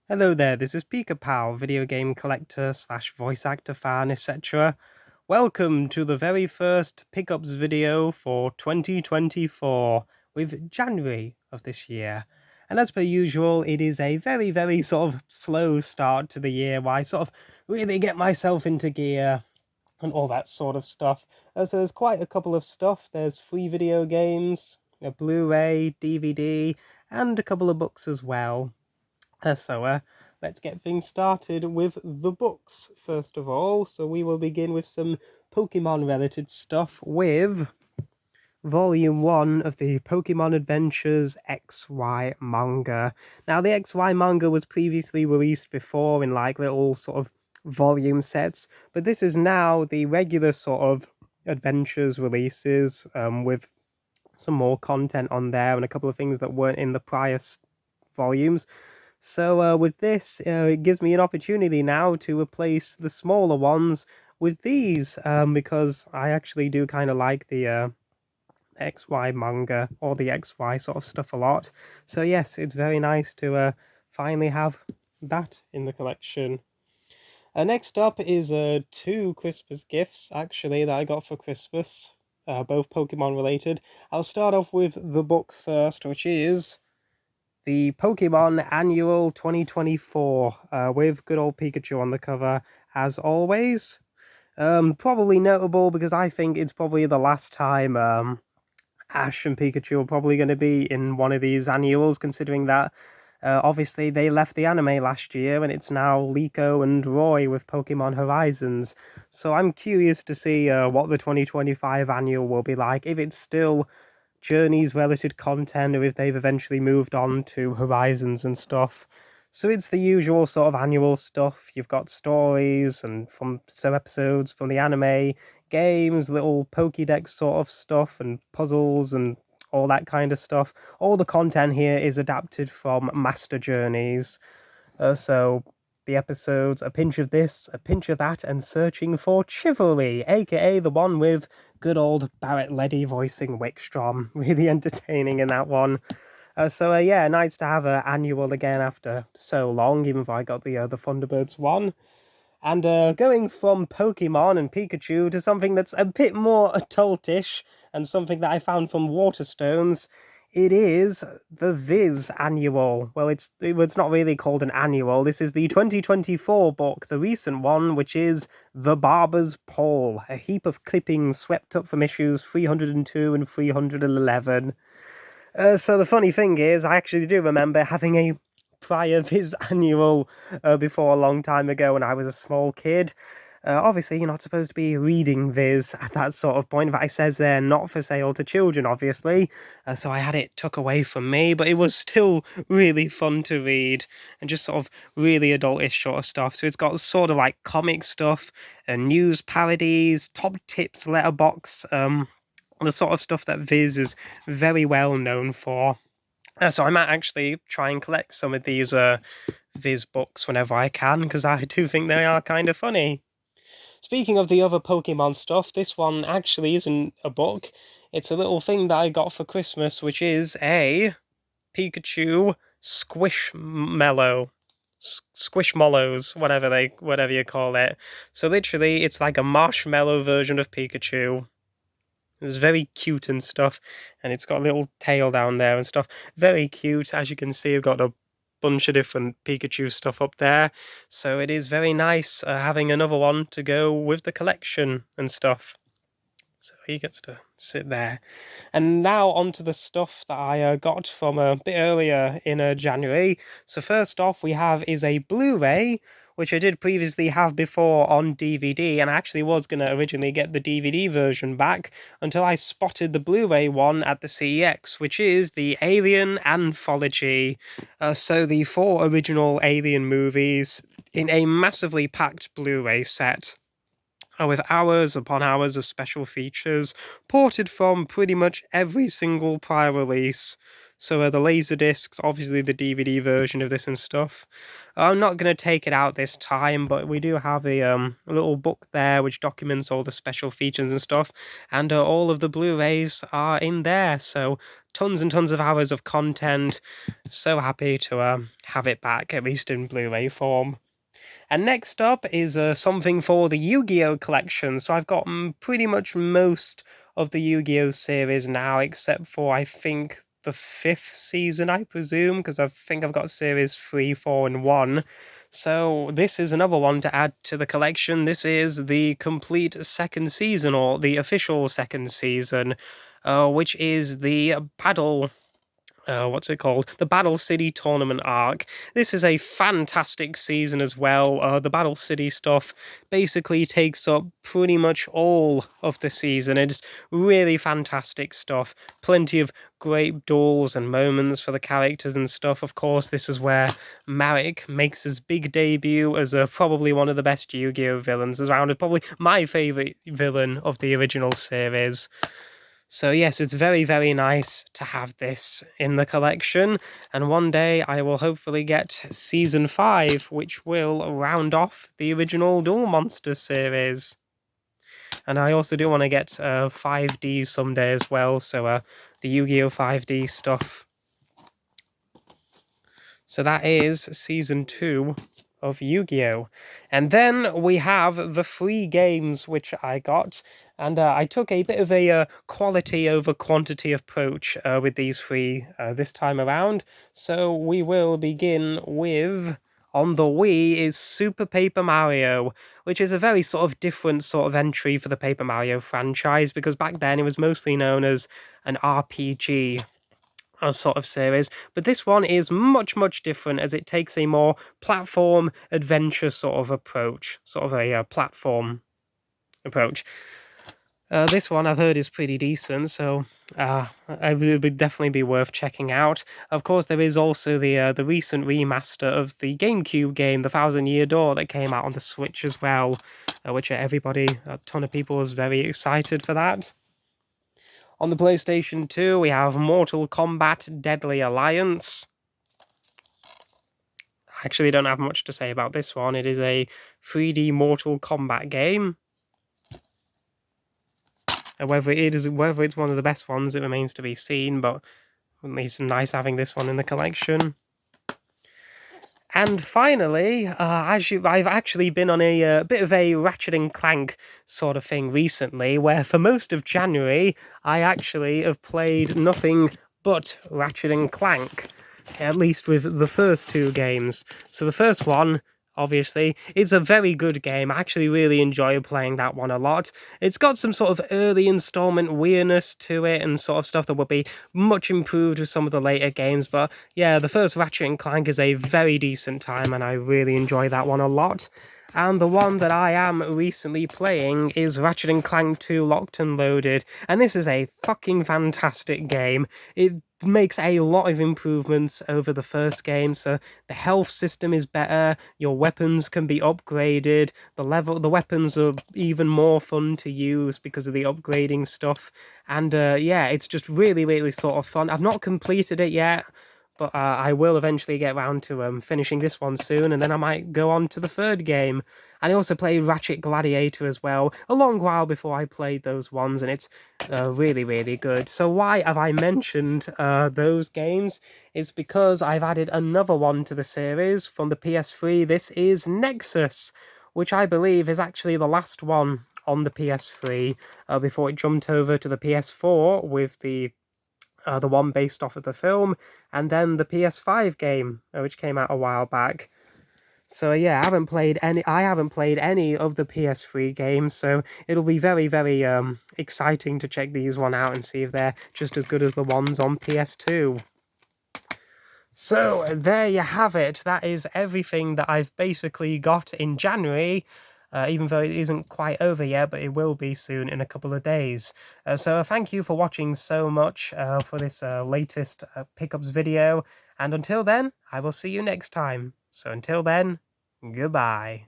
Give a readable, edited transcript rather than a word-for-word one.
Hello there, this is Pika Pal, video game collector slash voice actor fan, etc. Welcome to the very first pickups video for 2024 with January of this year. And as per usual, it is a very sort of slow start to the year where I sort of really get myself into gear and all that sort of stuff. So there's quite a couple of stuff. There's free video games, a Blu-ray, DVD, and a couple of books as well. Let's get things started with the books first of all. So we will begin with some Pokemon related stuff with Volume 1 of the Pokemon Adventures XY manga. Now, the XY manga was previously released before in like little sort of volume sets, but this is now the regular sort of Adventures releases with some more content on there and a couple of things that weren't in the prior volumes. So with this, it gives me an opportunity now to replace the smaller ones with these, because I actually do kind of like the XY manga or the XY sort of stuff a lot. So yes, it's very nice to finally have that in the collection. Next up is two Christmas gifts, actually, that I got for Christmas, both Pokemon related. I'll start off with the book first, which is the Pokemon Annual 2024, with good old Pikachu on the cover, as always. Probably notable because I think it's probably the last time Ash and Pikachu are probably going to be in one of these annuals, considering that obviously they left the anime last year and it's now Liko and Roy with Pokemon Horizons. So I'm curious to see what the 2025 annual will be like, if it's still Journeys related content or if they've eventually moved on to Horizons and stuff. So it's the usual sort of annual stuff. You've got stories and from some episodes from the anime, games, little Pokédex sort of stuff, and puzzles and all that kind of stuff. All the content here is adapted from Master Journeys. So the episodes, a pinch of this, a pinch of that, and searching for chivalry, aka the one with good old Barrett Leddy voicing Wickstrom. Really entertaining in that one. Yeah, nice to have an annual again after so long, even though I got the Thunderbirds one. And going from Pokemon and Pikachu to something that's a bit more adultish, and something that I found from Waterstones, it is the Viz Annual. Well, it's not really called an annual. This is the 2024 book, the recent one, which is The Barber's Pole, a heap of clippings swept up from issues 302 and 311. So the funny thing is, I actually do remember having a prior Viz annual before a long time ago when I was a small kid. Obviously, you're not supposed to be reading Viz at that sort of point. But it says they're not for sale to children, obviously. So I had it took away from me, but it was still really fun to read and just sort of really adultish sort of stuff. So it's got sort of like comic stuff and news parodies, top tips letterbox, the sort of stuff that Viz is very well known for. So I might actually try and collect some of these Viz books whenever I can, because I do think they are kind of funny. Speaking of the other Pokemon stuff, this one actually isn't a book. It's a little thing that I got for Christmas, which is a Pikachu Squishmallow. Squishmallows, whatever you call it. So literally, it's like a marshmallow version of Pikachu. It's very cute and stuff, and it's got a little tail down there and stuff. Very cute, as you can see. I've got a bunch of different Pikachu stuff up there, so it is very nice having another one to go with the collection and stuff. So he gets to sit there. And now onto the stuff that I got from a bit earlier in January. So first off, we have is a Blu-ray, which I did previously have before on DVD, and I actually was going to originally get the DVD version back until I spotted the Blu-ray one at the CEX, which is the Alien Anthology. So the 4 original Alien movies in a massively packed Blu-ray set, with hours upon hours of special features ported from pretty much every single prior release. So the laser discs, obviously the DVD version of this and stuff. I'm not going to take it out this time, but we do have a little book there which documents all the special features and stuff, and all of the Blu-rays are in there. So tons and tons of hours of content. So happy to have it back, at least in Blu-ray form. And next up is something for the Yu-Gi-Oh collection. So I've got pretty much most of the Yu-Gi-Oh series now, except for, I think, the 5th season, I presume, because I think I've got series 3, 4, and 1. So this is another one to add to the collection. This is the complete second season, or the official second season, which is the Battle what's it called? The Battle City Tournament arc. This is a fantastic season as well. The Battle City stuff basically takes up pretty much all of the season. It's really fantastic stuff. Plenty of great duels and moments for the characters and stuff. Of course, this is where Marek makes his big debut as probably one of the best Yu-Gi-Oh villains around. Probably my favourite villain of the original series. So yes, it's very, very nice to have this in the collection, and one day I will hopefully get Season 5, which will round off the original Duel Monsters series. And I also do want to get 5D someday as well, so the Yu-Gi-Oh! 5D stuff. So that is Season 2 of Yu-Gi-Oh! And then we have the free games which I got, and I took a bit of a quality over quantity approach with these three this time around. So we will begin with, on the Wii, is Super Paper Mario, which is a very sort of different sort of entry for the Paper Mario franchise, because back then it was mostly known as an RPG sort of series, but this one is much, much different, as it takes a more platform adventure sort of approach, sort of a platform approach. This one I've heard is pretty decent, so it would definitely be worth checking out. Of course, there is also the recent remaster of the GameCube game, The Thousand Year Door, that came out on the Switch as well, which everybody, a ton of people, was very excited for that. On the PlayStation 2, we have Mortal Kombat Deadly Alliance. I actually don't have much to say about this one. It is a 3D Mortal Kombat game. Whether it's one of the best ones, it remains to be seen, but at least nice having this one in the collection. And finally, I've actually been on a bit of a Ratchet and Clank sort of thing recently, where for most of January, I actually have played nothing but Ratchet and Clank, at least with the first two games. So the first one, obviously, is a very good game. I actually really enjoy playing that one a lot. It's got some sort of early installment weirdness to it and sort of stuff that will be much improved with some of the later games, but yeah, the first Ratchet and Clank is a very decent time, and I really enjoy that one a lot. And the one that I am recently playing is Ratchet and Clank 2 Locked and Loaded, and this is a fucking fantastic game. It makes a lot of improvements over the first game, so the health system is better, your weapons can be upgraded, the weapons are even more fun to use because of the upgrading stuff, and yeah, it's just really, really sort of fun. I've not completed it yet, but I will eventually get around to finishing this one soon, and then I might go on to the third game. And I also played Ratchet Gladiator as well, a long while before I played those ones, and it's really, really good. So why have I mentioned those games? It's because I've added another one to the series from the PS3. This is Nexus, which I believe is actually the last one on the PS3 before it jumped over to the PS4 with the one based off of the film, and then the PS5 game, which came out a while back. So yeah, I haven't played any of the PS3 games, so it'll be very, very exciting to check these one out and see if they're just as good as the ones on PS2. So there you have it. That is everything that I've basically got in January. Even though it isn't quite over yet, but it will be soon in a couple of days. So thank you for watching so much for this latest pickups video, and until then, I will see you next time. So until then, goodbye.